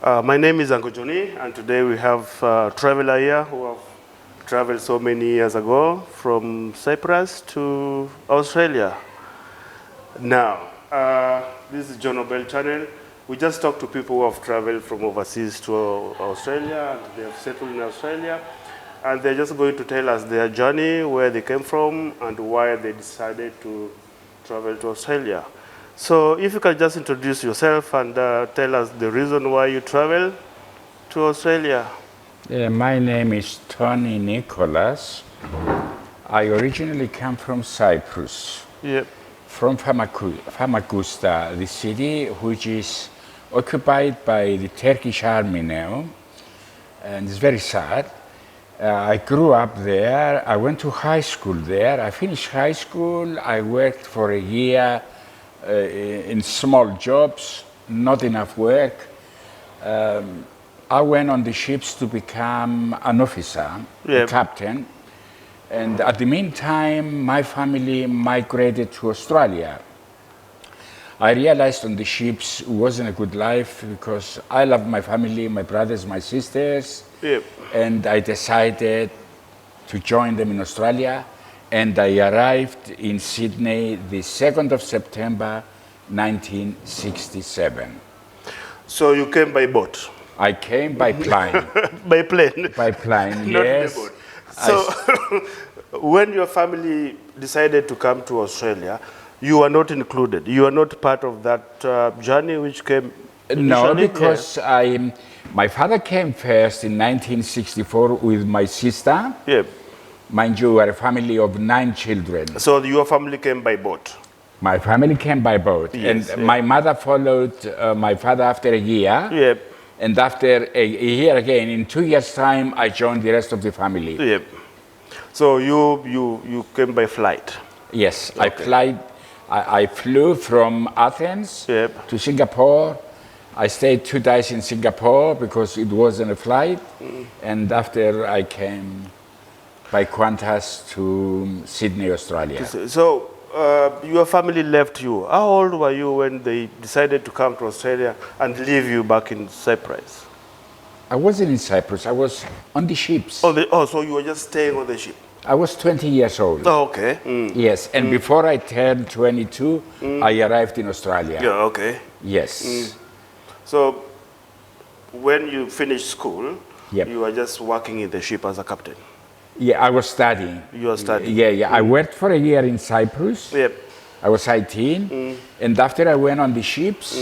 My name is Uncle Johnny, and today we have a traveler here who have traveled so many years ago from Cyprus to Australia. Now, this is John Obell channel. We just talk to people who have traveled from overseas to Australia, and they have settled in Australia, and they're just going to tell us their journey, where they came from, and why they decided to travel to Australia. So if you can just introduce yourself and tell us the reason why you travel to Australia. My name is Tony Nicolas. I originally come from Cyprus, Yep. from Famagusta, the city which is occupied by the Turkish army now, and it's very sad. I grew up there. I went to high school there. I finished high school. I worked for a year in small jobs, not enough work. I went on the ships to become an officer, a captain. And at the meantime, my family migrated to Australia. I realized on the ships it wasn't a good life because I love my family, my brothers, my sisters. Yep. And I decided to join them in Australia. And I arrived in Sydney the 2nd of September, 1967. So you came by boat? I came by plane. By plane? By plane, Not yes. by boat. So when your family decided to come to Australia, you were not included? You were not part of that journey which came initially? No, because my father came first in 1964 with my sister. Yep. Mind you, we are a family of 9 children. So your family came by boat? My family came by boat. Yes, and my mother followed my father after a year. Yep. And after a year again, in 2 years' time, I joined the rest of the family. Yep. So you came by flight? Yes, Okay. I flew from Athens to Singapore. I stayed 2 days in Singapore because it wasn't a flight. And after I came by Qantas to Sydney, Australia. So your family left you. How old were you when they decided to come to Australia and leave you back in Cyprus? I wasn't in Cyprus, I was on the ships. So you were just staying on the ship? I was 20 years old. Oh, okay. Yes, and before I turned 22, I arrived in Australia. Yeah, okay. Yes. So when you finished school, Yep. you were just working in the ship as a captain? Yeah, I was studying. You were studying? Yeah. I worked for a year in Cyprus. Yep. I was 18, and after I went on the ships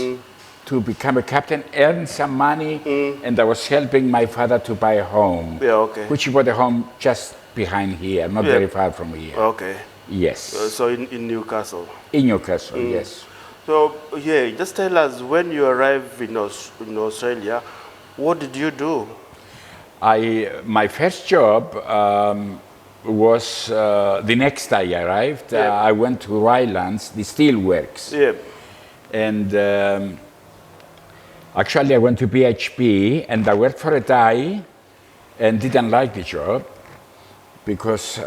to become a captain, earned some money, and I was helping my father to buy a home. Yeah, okay. Which he bought a home just behind here, not very far from here. Okay. Yes. So in Newcastle? In Newcastle, yes. So, just tell us, when you arrived in Australia, what did you do? My first job was the next day I arrived. I went to Rylands, the steel works. Yeah. And actually I went to BHP and I worked for a day and didn't like the job because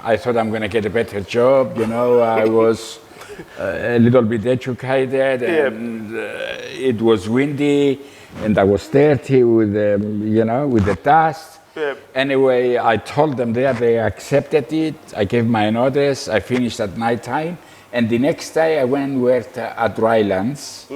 I thought I'm going to get a better job. I was a little bit educated and it was windy and I was dirty with the dust. Yeah. Anyway, I told them there, they accepted it. I gave my notice. I finished at night time. And the next day I went and worked at Rylands.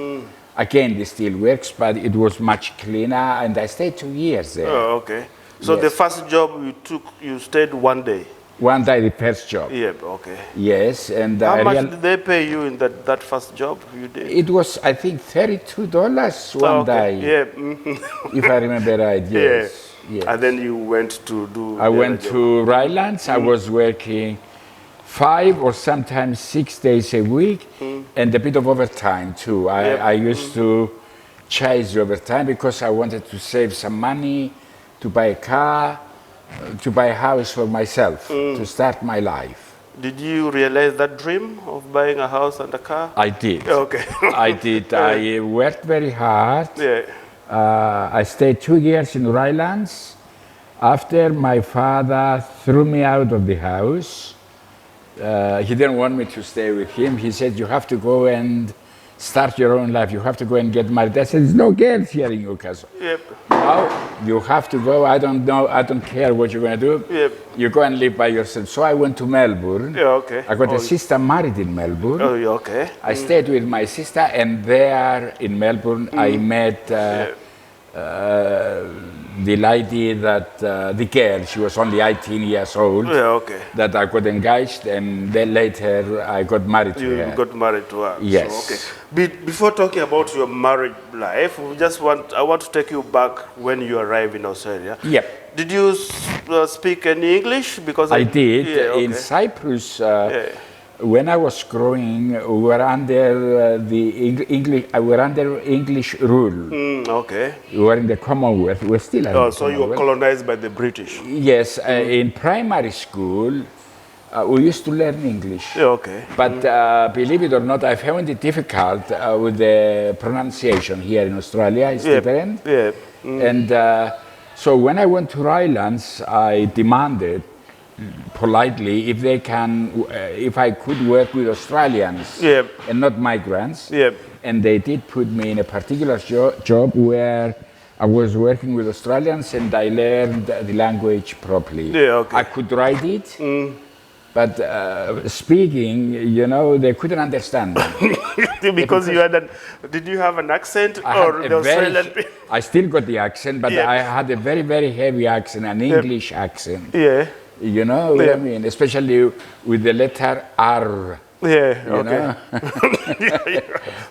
Again, the steel works, but it was much cleaner. And I stayed 2 years there. Oh, okay. So the first job you stayed one day? One day, the first job. Yeah, okay. Yes, and How much did they pay you in that first job you did? It was, I think, $32 one day. Yeah. If I remember right, yes. Yes. And then you went to do... I went to Rylands. I was working 5 or sometimes 6 days a week and a bit of overtime too. I used to chase the overtime because I wanted to save some money to buy a car, to buy a house for myself, to start my life. Did you realize that dream of buying a house and a car? I did. Okay. I did. I worked very hard. Yeah. I stayed 2 years in Rylands. After my father threw me out of the house, he didn't want me to stay with him. He said, you have to go and start your own life. You have to go and get married. I said, there's no girls here in Newcastle. Yep. Now you have to go. I don't know. I don't care what you're going to do. Yep. You go and live by yourself. So I went to Melbourne. Yeah, okay. I got a sister married in Melbourne. Oh, yeah, okay. I stayed with my sister, and there in Melbourne, I met the lady that, the girl, she was only 18 years old, Yeah, okay. that I got engaged, and then later I got married to her. You got married to her. Yes. So, okay. Before talking about your married life, I want to take you back when you arrived in Australia. Yep. Did you speak any English? Because I did. Yeah, okay. In Cyprus, when I was growing, we were under English rule. Okay. We were in the Commonwealth. We're still under Oh, the so you were Commonwealth. colonized by the British. Yes, in primary school, we used to learn English. Yeah, okay. But believe it or not, I found it difficult with the pronunciation here in Australia. It's different. Yeah. And so when I went to Rylands, I demanded politely if they can, if I could work with Australians and not migrants. Yeah. And they did put me in a particular job where I was working with Australians, and I learned the language properly. Yeah, okay. I could write it, but speaking, you know, they couldn't understand me. Because you had did you have an accent I or had the a very, Australian? I still got the accent, but Yeah. I had a very, very heavy accent, an English accent. Yeah. You know what I mean? Especially with the letter R. Yeah, You okay. know?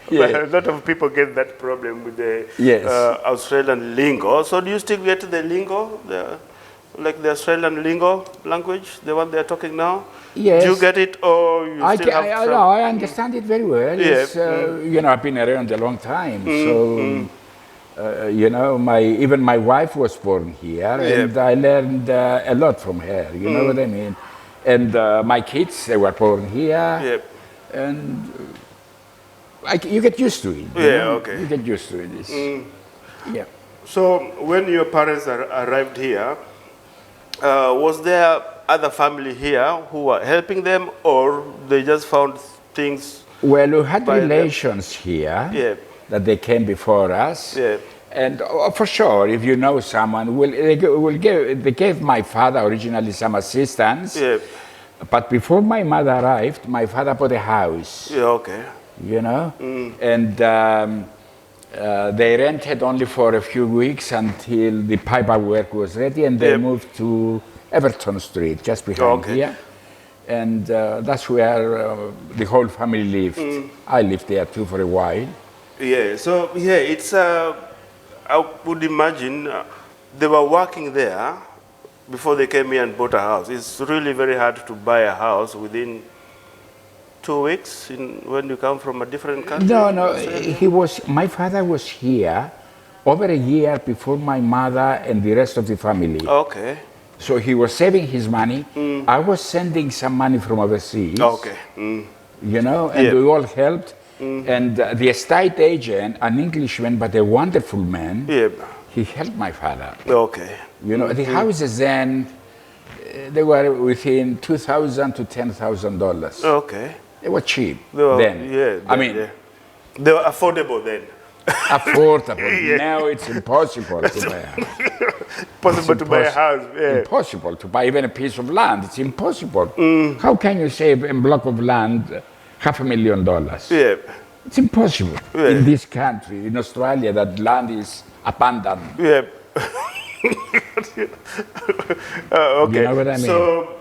But a lot of people get that problem with the Australian lingo. So do you still get the lingo, like the Australian lingo language, the one they're talking now? Yes. Do you get it, or you still have some? No, I understand it very well. Yeah. It's, you know, I've been around a long time, so you know, even my wife was born here, and I learned a lot from her. You know what I mean? And my kids, they were born here, and you get used to it. You know? Okay. You get used to it. Yeah. So when your parents arrived here, was there other family here who were helping them, or they just found things? Well, we had by them? relations here that they came before us. Yeah. And for sure, if you know someone, they gave my father originally some assistance. Yeah. But before my mother arrived, my father bought a house. Yeah, okay. You know? And they rented only for a few weeks until the paperwork was ready, and they moved to Everton Street, just behind here. And that's where the whole family lived. I lived there too for a while. Yeah, so it's I would imagine they were working there before they came here and bought a house. It's really very hard to buy a house within 2 weeks when you come from a different country. No, my father was here over a year before my mother and the rest of the family. Okay. So he was saving his money. I was sending some money from overseas. Okay. You know, and we all helped. And the estate agent, an Englishman, but a wonderful man, he helped my father. Okay. You know, the houses then, they were within $2,000 to $10,000. Okay. They were cheap then. They were affordable then. Affordable. Now it's impossible to buy a house. Possible to buy a house. Impossible to buy even a piece of land. It's impossible. How can you save a block of land $500,000? Yeah. It's impossible in this country, in Australia, that land is abundant. Yeah. Okay. You know what I mean? So,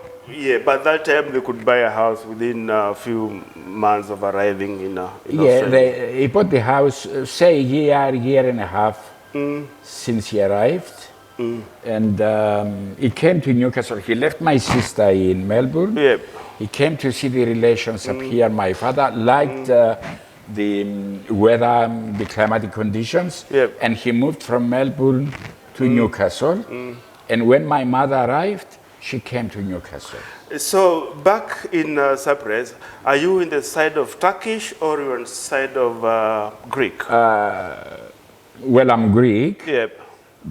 by that time they could buy a house within a few months of arriving in Australia. He bought the house, say year and a half since he arrived. And he came to Newcastle. He left my sister in Melbourne. He came to see the relations up here. My father liked the weather, the climatic conditions, and he moved from Melbourne to Newcastle. And when my mother arrived, she came to Newcastle. So back in Cyprus, are you in the side of Turkish or you're on the side of Greek? Well, I'm Greek.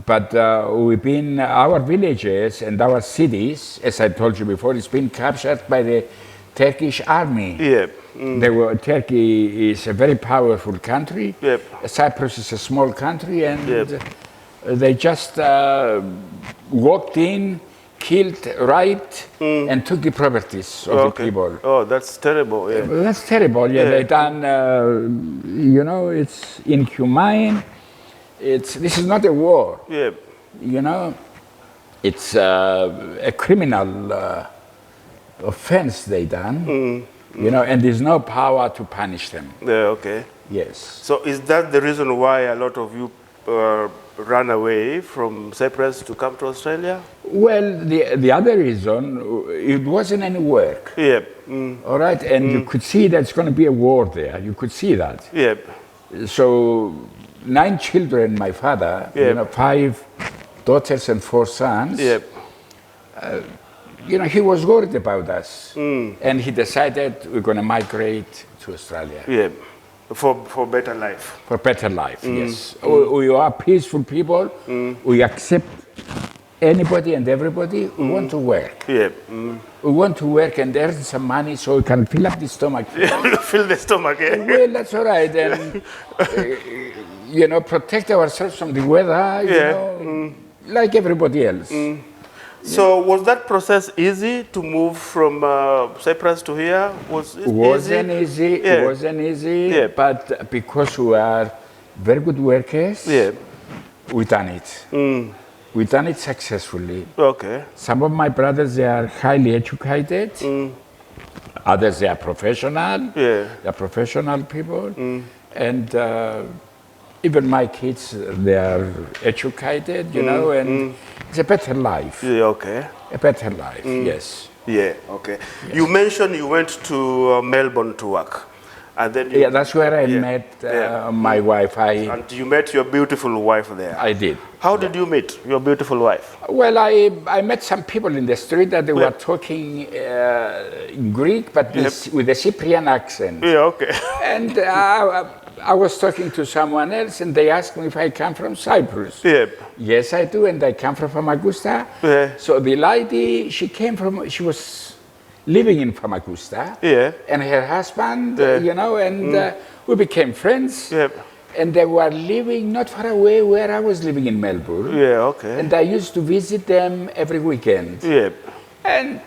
But we've been, our villages and our cities, as I told you before, it's been captured by the Turkish army. Yeah. Turkey is a very powerful country. Yep. Cyprus is a small country, and Yep. they just walked in, killed, raped, and took the properties of the people. Oh, that's terrible. Yeah. Well, that's terrible. Yeah, they done. It's inhumane. This is not a war. Yeah. It's a criminal offense they done. And there's no power to punish them. Yeah. Okay. Yes. So is that the reason why a lot of you ran away from Cyprus to come to Australia? Well, the other reason, it wasn't any work. Yeah. All right, and you could see there's going to be a war there. You could see that. Yeah. So 9 children, my father, 5 daughters and 4 sons. Yeah. He was worried about us, and he decided we're going to migrate to Australia. Yeah. For better life. For better life, yes. We are peaceful people. We accept anybody and everybody who want to work. Yeah. We want to work and earn some money so we can fill up the stomach. Fill the stomach, eh? Well, that's all right. And, protect ourselves from the weather, like everybody else. So was that process easy to move from Cyprus to here? Wasn't easy. Yeah. It wasn't easy, Yeah. but because we are very good workers, we done it. We done it successfully. Okay. Some of my brothers, they are highly educated. Others, they are professional. Yeah. They are professional people. And even my kids, they are educated, and it's a better life. Yeah, okay. A better life, yes. Yeah, okay. Yes. You mentioned you went to Melbourne to work. And then Yeah, that's where I met my wife. And you met your beautiful wife there. I did. How did you meet your beautiful wife? Well, I met some people in the street that they were talking in Greek, but with a Cyprian accent. Yeah, okay. And I was talking to someone else, and they asked me if I come from Cyprus. Yeah. Yes, I do, and I come from Famagusta. Yeah. So the lady, she was living in Famagusta. Yeah. And her husband, and we became friends. Yeah. And they were living not far away where I was living in Melbourne. Yeah, okay. And I used to visit them every weekend. Yeah. And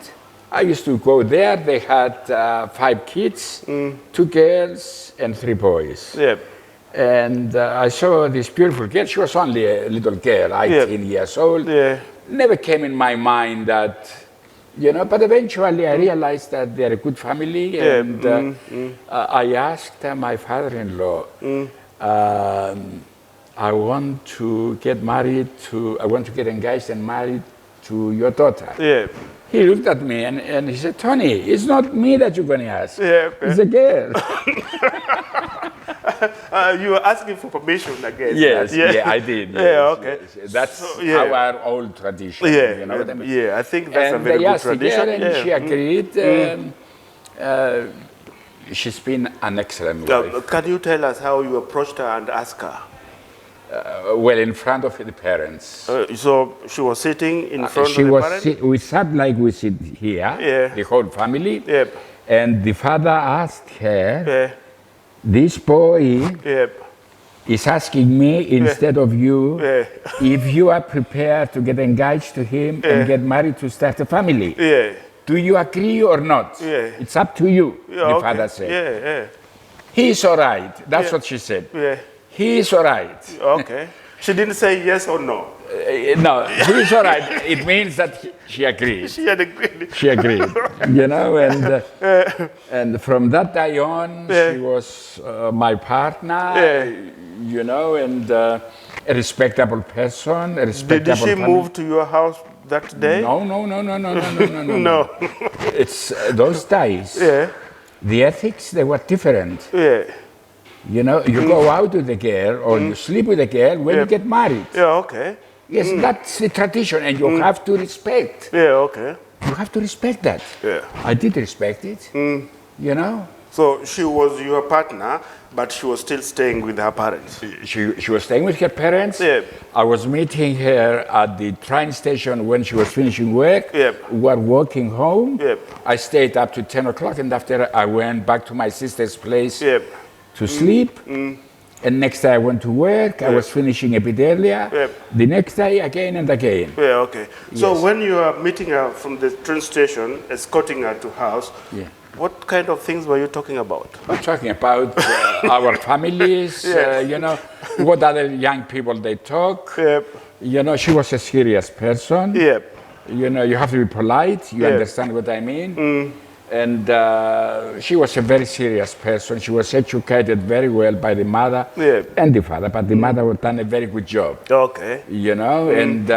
I used to go there. They had 5 kids, 2 girls and 3 boys. Yeah. And I saw this beautiful girl. She was only a little girl, 18 years old. Yeah. Never came in my mind that, but eventually I realized that they're a good family. Yeah. And I asked my father-in-law, I want to get engaged and married to your daughter. Yeah. He looked at me and he said, Tony, it's not me that you're going to ask. Yeah, okay. It's a girl. You were asking for permission again. Yes, I did. Yes, yeah, okay. Yes. That's our old tradition. Yeah, you know what I mean? Yeah, I think that's a very they good asked tradition. The girl and she agreed. She's been an excellent wife. Can you tell us how you approached her and asked her? Well, in front of the parents. So she was sitting in front of the parents? We sat like we sit here, the whole family. Yep. And the father asked her, this boy is asking me instead of you if you are prepared to get engaged to him and get married to start a family. Yeah. Do you agree or not? Yeah. It's up to you, the father said. Yeah. He's all right. That's what she said. Yeah. He's all right. Okay. She didn't say yes or no. No, he's all right. It means that she agreed. She had agreed. She agreed. And from that day on, she was my partner, and a respectable person, a respectable Did she family. move to your house that day? No. No. It's those days. Yeah. The ethics, they were different. Yeah. You go out with a girl or you sleep with a girl when you get married. Yeah, okay. Yes, that's the tradition, and you have to respect. Yeah, okay. You have to respect that. Yeah. I did respect it. So she was your partner, But she was still staying with her parents. She was staying with her parents. Yeah. I was meeting her at the train station when she was finishing work. Yeah. We were walking home. Yeah. I stayed up to 10 o'clock, and after I went back to my sister's place Yeah. to sleep. And next day I went to work. I was finishing a bit earlier. Yeah. The next day, again and again. Yeah, okay. So Yes. when you are meeting her from the train station, escorting her to house, Yeah. what kind of things were you talking about? I'm talking about our families, what other young people they talk. Yeah. She was a serious person. Yeah. You have to be polite. You Yeah. understand what I mean? And she was a very serious person. She was educated very well by the mother Yeah. and the father, but the mother had done a very good job. Okay. And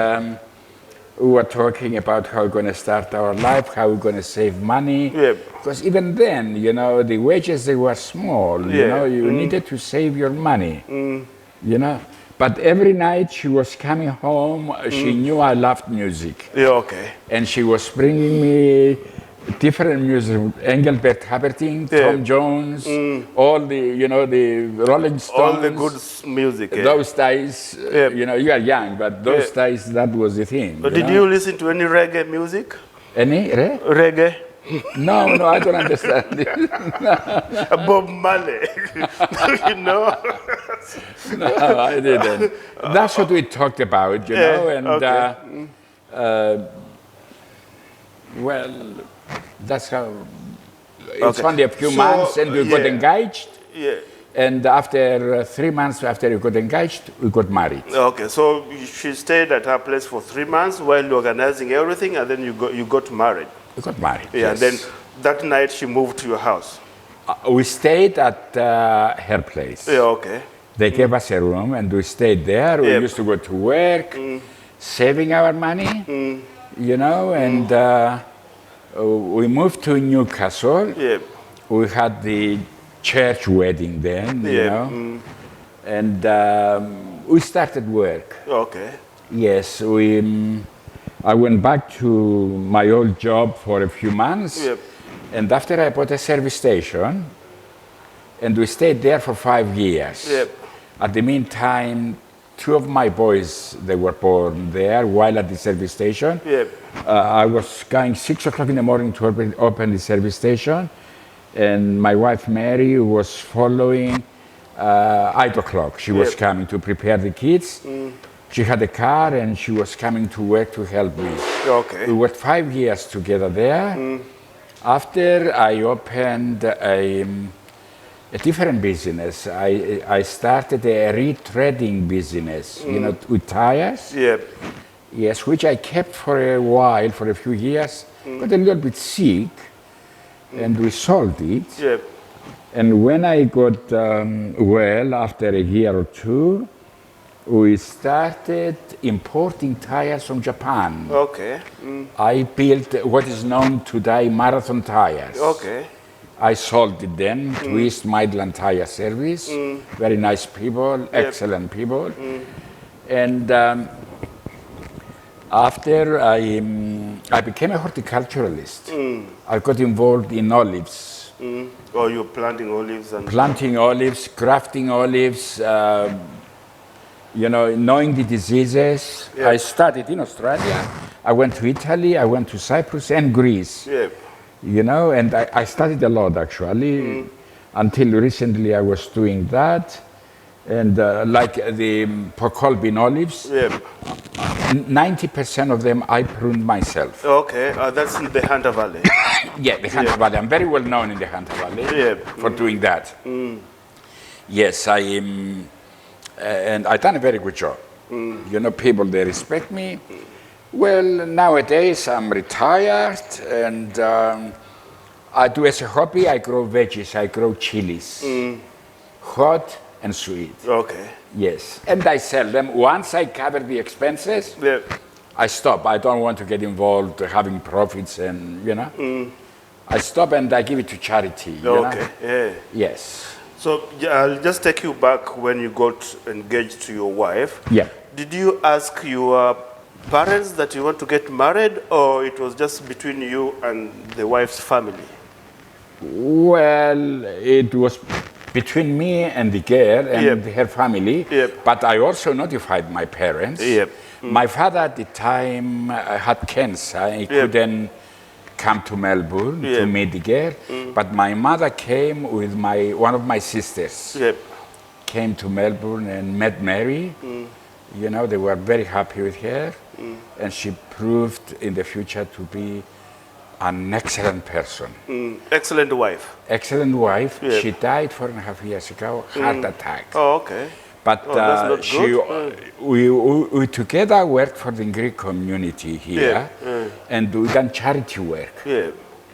we were talking about how we're going to start our life, how we're going to save money. Yeah. Because even then, the wages, they were small. Yeah. You needed to save your money. But every night she was coming home, she knew I loved music. Yeah, okay. And she was bringing me different music, Engelbert Humperdinck, Tom Jones, all the, the Rolling Stones. All the good music. Yeah. Those days, you are young, but those days, that was the thing. But did you listen to any reggae music? Any? Reggae? No, I don't understand it. Bob Marley. No, I didn't. That's what we talked about, and okay. Well, that's how. It's Okay. only a few So, months, and we got yeah. engaged. Yeah. And after 3 months after we got engaged, we got married. Okay, so she stayed at her place for 3 months while organizing everything, and then you got married. We got married. Yeah, yes. and then that night she moved to your house. We stayed at her place. Yeah, okay. They gave us a room, and we stayed there. We used to go to work, saving our money, and we moved to Newcastle. Yeah. We had the church wedding then, and we started work. Okay. Yes, I went back to my old job for a few months, Yep. and after I bought a service station, and we stayed there for 5 years. Yep. At the meantime, 2 of my boys, they were born there while at the service station. Yep. I was going 6 o'clock in the morning to open the service station, and my wife Mary was following 8 o'clock. She was Yep. coming to prepare the kids. She had a car, and she was coming to work to help me. Okay. We worked 5 years together there. After I opened a different business, I started a retreading business, with tires. Yeah. Yes, which I kept for a while, for a few years. Got a little bit sick, and we sold it. Yeah. And when I got well, after a year or two, we started importing tires from Japan. Okay. I built what is known today Marathon tires. Okay. I sold it then to East Midland Tire Service. Very nice people, excellent people. And after I became a horticulturalist. I got involved in olives. Oh, you're planting olives and Planting olives, grafting olives, knowing the diseases. Yeah. I studied in Australia. I went to Italy, I went to Cyprus and Greece. yeah. And I studied a lot actually. Until recently I was doing that. And like the Pocolbin olives, Yeah. 90% of them I pruned myself. Okay. That's in the Hunter Valley. Yeah, the Hunter Valley. I'm very well known in the Hunter Valley Yeah. for doing that. Yes, and I done a very good job. People, they respect me. Well, nowadays I'm retired, and I do as a hobby, I grow veggies, I grow chilies, hot and sweet. Okay. Yes, and I sell them. Once I cover the expenses, Yeah. I stop. I don't want to get involved having profits, and I stop and I give it to charity. Okay. Yeah. Yes. So I'll just take you back when you got engaged to your wife. Yeah. Did you ask your parents that you want to get married, or it was just between you and the wife's family? Well, it was between me and the girl and her family. Yep. But I also notified my parents. Yep. My father at the time had cancer. He couldn't come to Melbourne to meet the girl. But my mother came with one of my sisters. Yep. Came to Melbourne and met Mary. You know, they were very happy with her. And she proved in the future to be an excellent person. Excellent wife. Excellent wife. Yep. She died 4.5 years ago, heart attack. Oh, okay. But that's not good. We together worked for the Greek community here, and we done charity work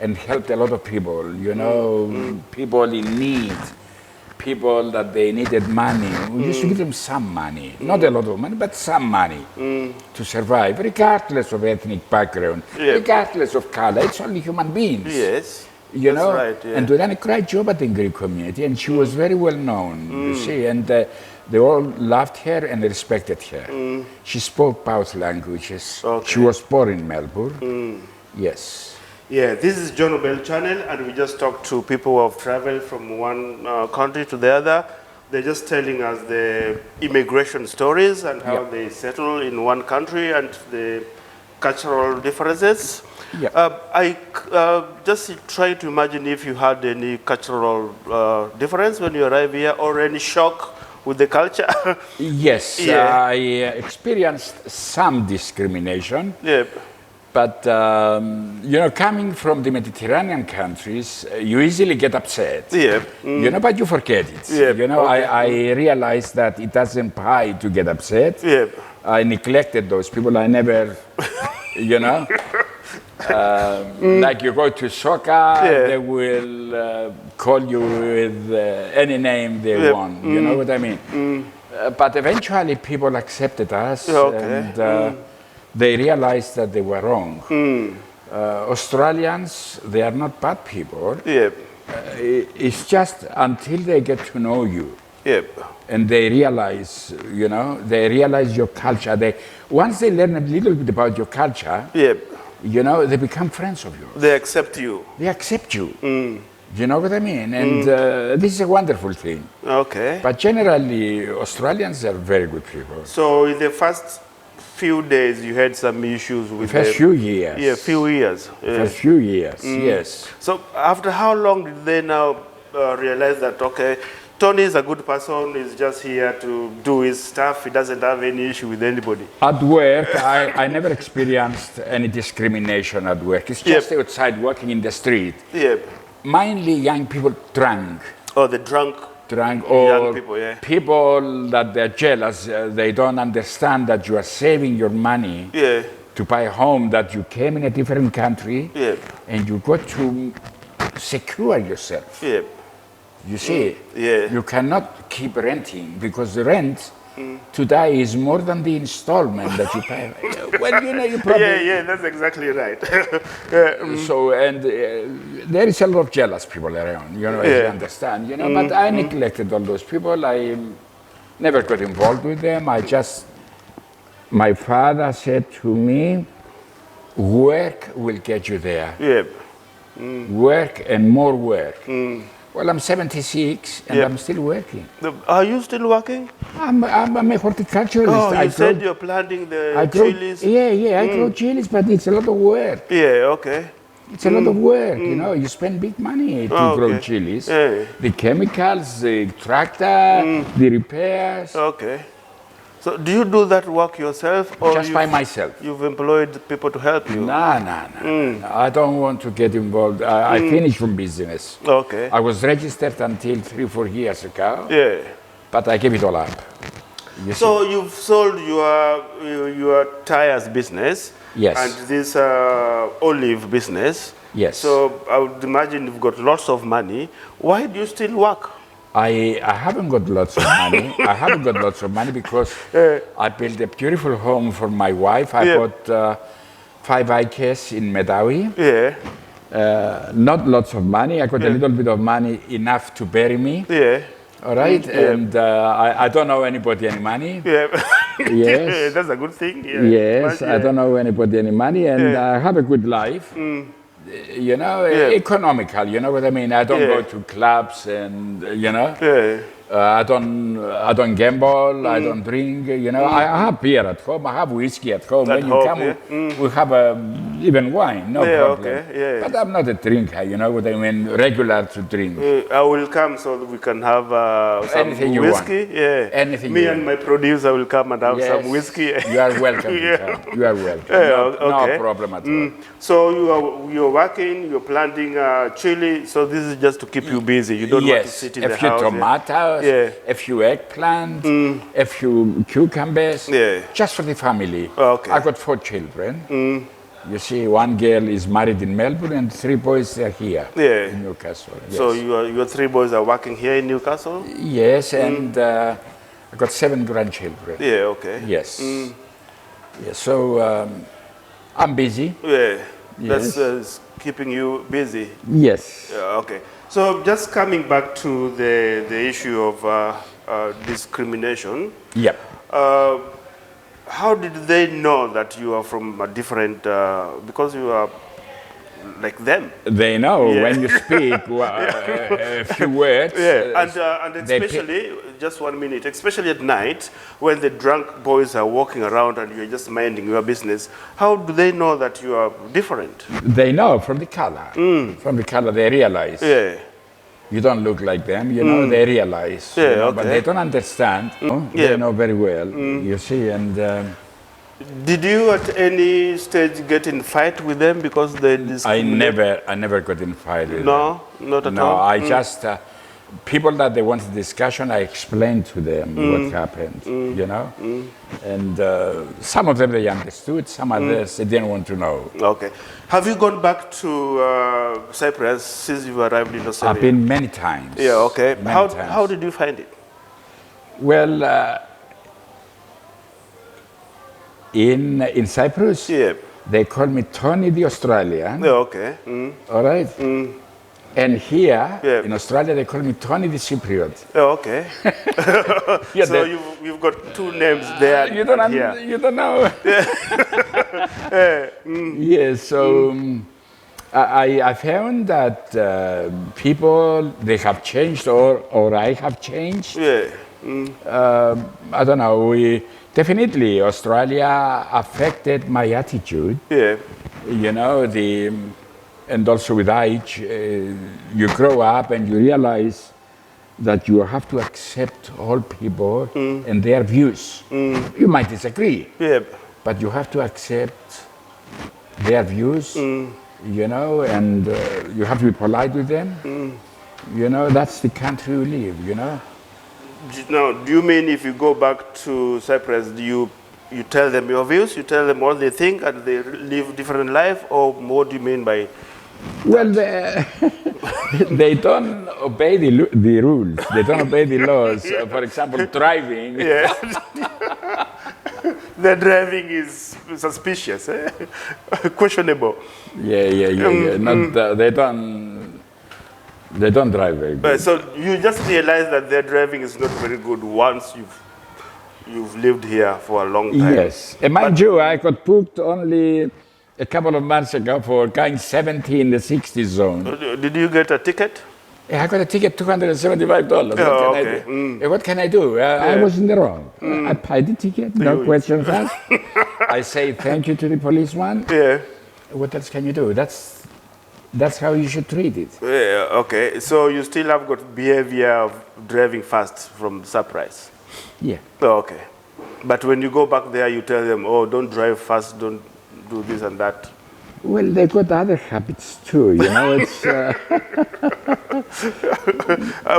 and helped a lot of people. You know, people in need, people that they needed money. We used to give them some money, not a lot of money, but some money to survive, regardless of ethnic background, regardless of color. It's only human beings. Yes. You That's know, right, and we done a great job at the Greek community, and she was very well known, you see, and they all loved her and respected her. She spoke both languages. Okay. She was born in Melbourne. Yes. Yeah, this is John Obell channel, and we just talk to people who have traveled from one country to the other. They're just telling us the immigration stories and how they settle in one country and the cultural differences. I just try to imagine if you had any cultural difference when you arrive here, or any shock with the culture. Yes, I experienced some discrimination. But, you know, coming from the Mediterranean countries, you easily get upset. You know, but you forget it. You know, I realized that it doesn't pay to get upset. I neglected those people. I never, you know, like you go to soccer, they will call you with any name they want. You know what I mean? But eventually people accepted us, and they realized that they were wrong. Australians, they are not bad people. It's just until they get to know you. And they realize, you know, they realize your culture. Once they learn a little bit about your culture, you know, they become friends of yours. They accept you. They accept you. You know what I mean? And this is a wonderful thing. But generally, Australians are very good people. So in the first few days, you had some issues with the first few years. Yeah, few years. First few years, yes. So after how long did they now realize that, okay, Tony is a good person, he's just here to do his stuff, he doesn't have any issue with anybody? At work, I never experienced any discrimination at work. It's just outside walking in the street. Mainly young people drunk. Oh, the drunk or young people, people that they're jealous, they don't understand that you are saving your money to buy a home, that you came in a different country and you got to secure yourself. You see, you cannot keep renting, because the rent today is more than the installment that you pay. Well, you know, you probably... that's exactly right. So, and there is a lot of jealous people around, you know, as you understand, you know, but I neglected all those people. I never got involved with them. My father said to me, work will get you there. Work and more work. Well, I'm 76 and I'm still working. Are you still working? I'm a horticulturalist. Oh, you said you're planting the chilies? I grow chilies, but it's a lot of work. It's a lot of work, you know. You spend big money to grow chilies. The chemicals, the tractor, the repairs. So do you do that work yourself, or just by myself? You've employed people to help you? No. I don't want to get involved. I finished from business. I was registered until 3-4 years ago. But I gave it all up. So you've sold your tires business. And this olive business. So I would imagine you've got lots of money. Why do you still work? I haven't got lots of money. I haven't got lots of money because I built a beautiful home for my wife. I bought 5 acres in Medawi. Not lots of money. I got a little bit of money, enough to bury me. All right, and I don't owe anybody any money. That's a good thing. I don't owe anybody any money, and I have a good life. you know, economical. You know what I mean? I don't go to clubs, and you know, I don't gamble. I don't drink. You know, I have beer at home. I have whiskey at home. When you come, we have even wine. No problem. But I'm not a drinker. You know what I mean? Regular to drink. I will come so that we can have some Anything whiskey. Want. Anything Me and my producer will come and have some whiskey. You are welcome to come. You are welcome. No problem at all. So you're working. You're planting chili. So this is just to keep you busy. You don't want to sit in the house. A few tomatoes. A few eggplant. A few cucumbers. Just for the family. I got 4 children. You see, one girl is married in Melbourne and 3 boys are here in Newcastle. So your 3 boys are working here in Newcastle? Yes, and I got 7 grandchildren. Yes. So I'm busy. That's keeping you busy. Yes. Okay. So just coming back to the issue of discrimination. How did they know that you are from a different, because you are like them? They know when you speak a few words. And especially, just 1 minute, especially at night, when the drunk boys are walking around and you're just minding your business, how do they know that you are different? They know from the color. From the color they realize. You don't look like them, you know, they realize. You know, but they don't understand. They know very well, you see. And did you at any stage get in fight with them because they discriminate? I never got in fight with them. No, not at all? No, I just, people that they wanted discussion, I explained to them what happened, you know. And some of them they understood, some others they didn't want to know. Okay. Have you gone back to Cyprus since you arrived in Australia? I've been many times. How did you find it? Well, in Cyprus, they call me Tony the Australian. All right? And here, in Australia, they call me Tony the Cypriot. So you've got 2 names there you don't here. You don't know. Yes, so I found that people, they have changed or I have changed. I don't know. Definitely, Australia affected my attitude. You know, and also with age, you grow up and you realize that you have to accept all people and their views. You might disagree, but you have to accept their views, you know, and you have to be polite with them. You know, that's the country we live, you know. Now, do you mean if you go back to Cyprus, you tell them your views, you tell them what they think, and they live different life, or what do you mean by? Well, they don't obey the rules. They don't obey the laws. For example, driving. The driving is suspicious, questionable. They don't drive very good. So you just realize that their driving is not very good once you've lived here for a long time. Yes, and mind you, I got booked only a couple of months ago for going 70 in the 60 zone. Did you get a ticket? I got a ticket, $275. What can I do? I was in the wrong. I paid the ticket, no questions asked. I say thank you to the policeman. What else can you do? That's how you should treat it. Okay, so you still have got behavior of driving fast from Cyprus? Okay. But when you go back there, you tell them, oh, don't drive fast, don't do this and that. Well, they got other habits too, you know. It's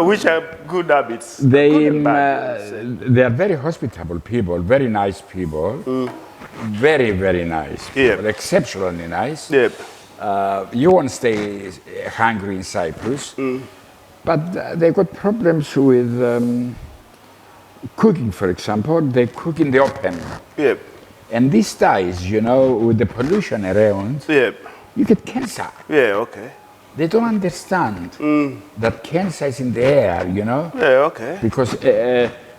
which are good habits. They are very hospitable people, very nice people, very, very nice people, exceptionally nice. You won't stay hungry in Cyprus, but they got problems with cooking, for example. They cook in the open. And these days, you know, with the pollution around, you get cancer. They don't understand that cancer is in the air, you know? Because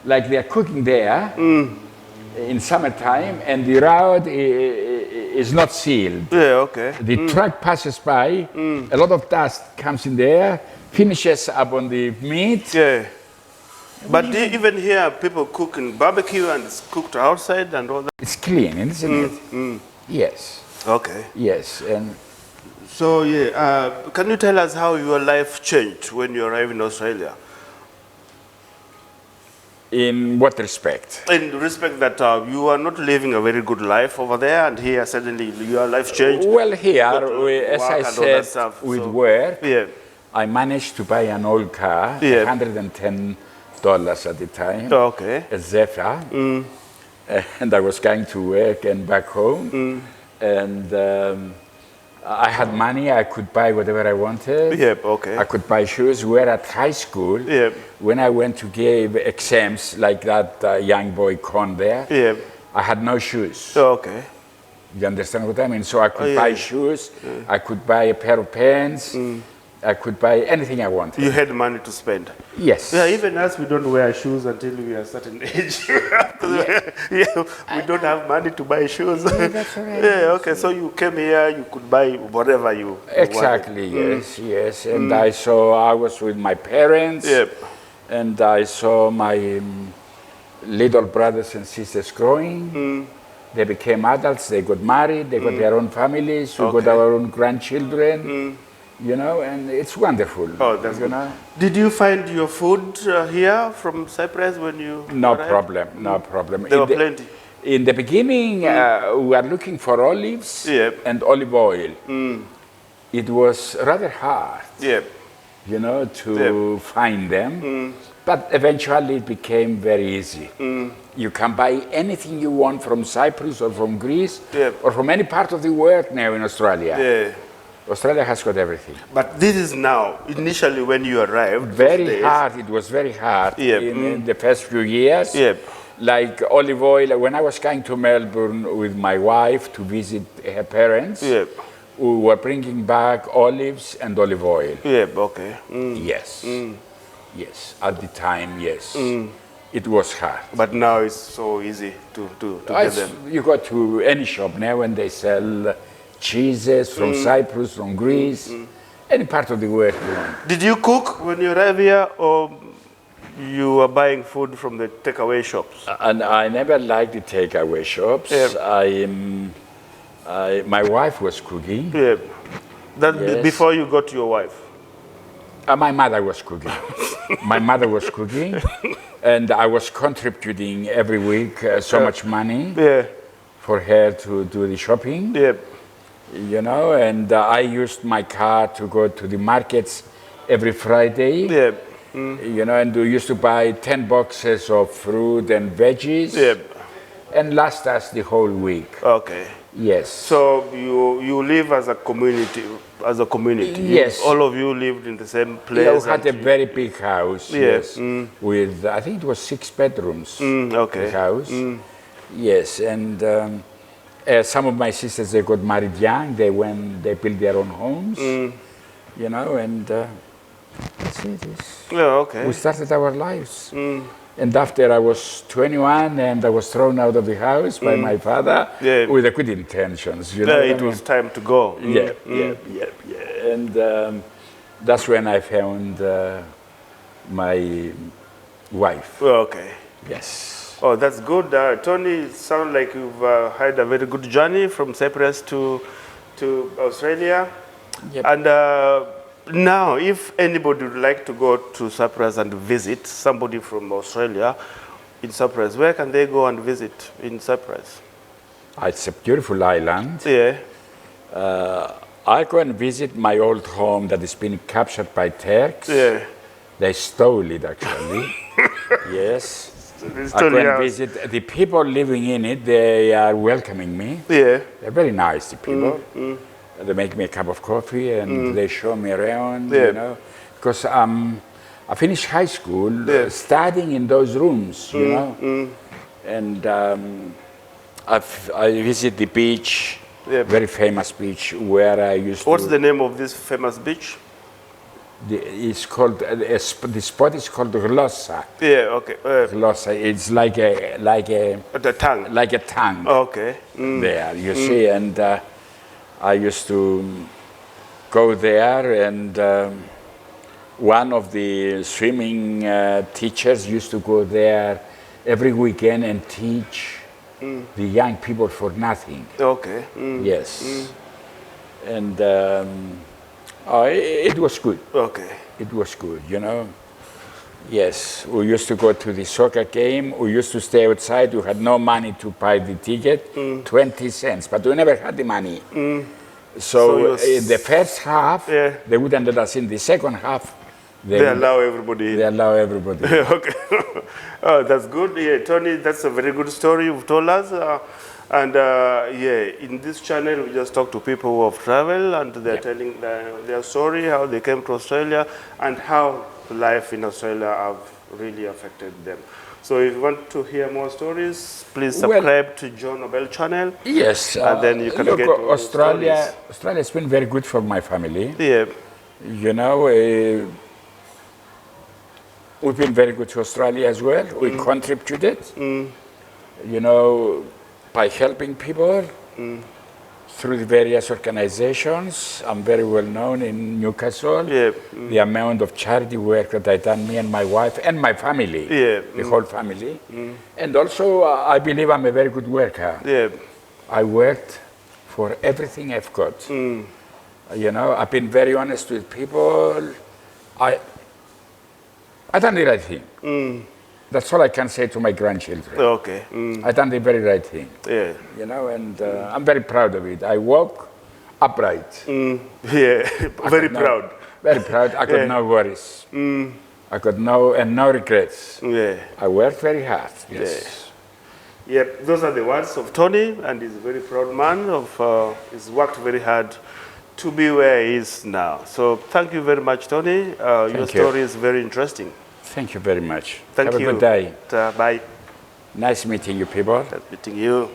like they are cooking there in summertime and the road is not sealed. Yeah, okay. The truck passes by, a lot of dust comes in there, finishes up on the meat. Yeah. But even here, people cook in barbecue and it's cooked outside and all that. It's clean, isn't it? Yes, Okay. yes. And So, yeah, can you tell us how your life changed when you arrived in Australia? in what respect? In respect that you are not living a very good life over there, and here suddenly your life changed. Well, got here, to as work I and all said, that stuff, with so- work, Yeah. I managed to buy an old car, Yeah. $110 at the time, Okay. a Zephyr, and I was going to work and back home, and I had money. I could buy whatever I wanted. Yep, okay. I could buy shoes. We were at high school. Yep. When I went to give exams, like that young boy Con there, Yep. I had no shoes. Okay. You understand what I mean? So I could yeah, buy yeah. shoes, I could buy a pair of pants, I could buy anything I wanted. You had money to spend. Yes. Yeah, even us, we don't wear shoes until we are a certain age. Yeah, we don't have money to buy shoes. Yeah, that's right. Yeah, okay, so you came here, you could buy whatever you Exactly, yes, yes. And I was with my parents, Yep. and I saw my little brothers and sisters growing. They became adults, they got married, they got their own families, we got Okay. our own grandchildren, you know, and it's wonderful. Oh, that's you good. know? Did you find your food here from Cyprus when you No arrived? problem, no problem. There were plenty. In the beginning, we were looking for olives Yep. and olive oil. It was rather hard, Yeah. you know, to find them, but eventually it became very easy. You can buy anything you want from Cyprus or from Greece Yep. or from any part of the world now in Australia. Yeah. Australia has got everything. But this is now, initially when you arrived. those Very days- hard, it was very hard Yep. in the first few years. Yep. Like olive oil, when I was going to Melbourne with my wife to visit her parents, Yep. we were bringing back olives and olive oil. Yeah, okay. Yes, yes, at the time, yes. It was hard. But now it's so easy to get them. You go to any shop now and they sell cheeses from Cyprus, from Greece, any part of the world you want. Did you cook when you arrived here, or you were buying food from the takeaway shops? And I never liked the takeaway shops. Yeah. My wife was cooking. Yeah. That Yes. before you got your wife. My mother was cooking. My mother was cooking, and I was contributing every week so much money Yeah. for her to do the shopping. Yeah. You know, and I used my car to go to the markets every Friday. Yeah. You know, and we used to buy 10 boxes of fruit and veggies, Yeah. and last us the whole week. Okay. Yes. So you live as a community. Yes. All of you lived in the same place. Yeah, we had a and- very big house. Yeah. Yes. With I think it was 6 bedrooms. Okay. The house. Yes, and some of my sisters they got married young. They built their own homes. You know, and that's it. Yeah. Okay. We started our lives. And after I was 21 and I was thrown out of the house by my father Yeah. with the good intentions. You know Yeah, what I it mean? was time to go. Yeah. And that's when I found my wife. Okay. Yes. Oh, that's good. Tony, it sounds like you've had a very good journey from Cyprus to Australia. Yep. And now, if anybody would like to go to Cyprus and visit somebody from Australia in Cyprus, where can they go and visit in Cyprus? It's a beautiful island. Yeah. I go and visit my old home that has been captured by Turks. Yeah. They stole it actually. Yes. It's I go totally and ours. visit the people living in it. They are welcoming me. Yeah. They're very nice, the people. They make me a cup of coffee and they show me around, Yeah. you know. Because I finished high school studying in those rooms, you know. And I visit the beach, Yeah. very famous beach where I used What's to... the name of this famous beach? It's called the spot is called glossa. Yeah, okay. Glossa. It's like The tongue. a tongue. Okay. There, you see, and I used to go there, and one of the swimming teachers used to go there every weekend and teach the young people for nothing. Okay. Yes, and it was good. Okay. It was good, you know. Yes, we used to go to the soccer game. We used to stay outside. We had no money to buy the ticket, 20 cents, but we never had the money. So in the first half, they wouldn't let us in. The second half, they allow everybody in. They allow everybody in. Okay. Oh, that's good. Yeah, Tony, that's a very good story you've told us. Yeah, in this channel, we just talk to people who have traveled, and they're telling their story, how they came to Australia, and how life in Australia have really affected them. So if you want to hear more stories, please subscribe to John Obell channel. Yes. And then you can look, get to Australia. Australia's been very good for my family. Yeah. You know, we've been very good to Australia as well. We contributed, you know, by helping people through the various organizations. I'm very well known in Newcastle. Yeah. The amount of charity work that I've done, me and my wife and my family, the whole family. And also, I believe I'm a very good worker. Yeah. I worked for everything I've got. You know, I've been very honest with people. I done the right thing. That's all I can say to my grandchildren. Okay. I done the very right thing. Yeah. You know, and I'm very proud of it. I walk upright. Yeah. Very proud. Very proud. I got no worries. I got no regrets. Yeah. I worked very hard. Yes. Yeah. Those are the words of Tony, and he's a very proud man. He's worked very hard to be where he is now. So thank you very much, Tony. Your story is very interesting. Thank you very much. Thank you. Have a good day. Bye. Nice meeting you, people. Nice meeting you.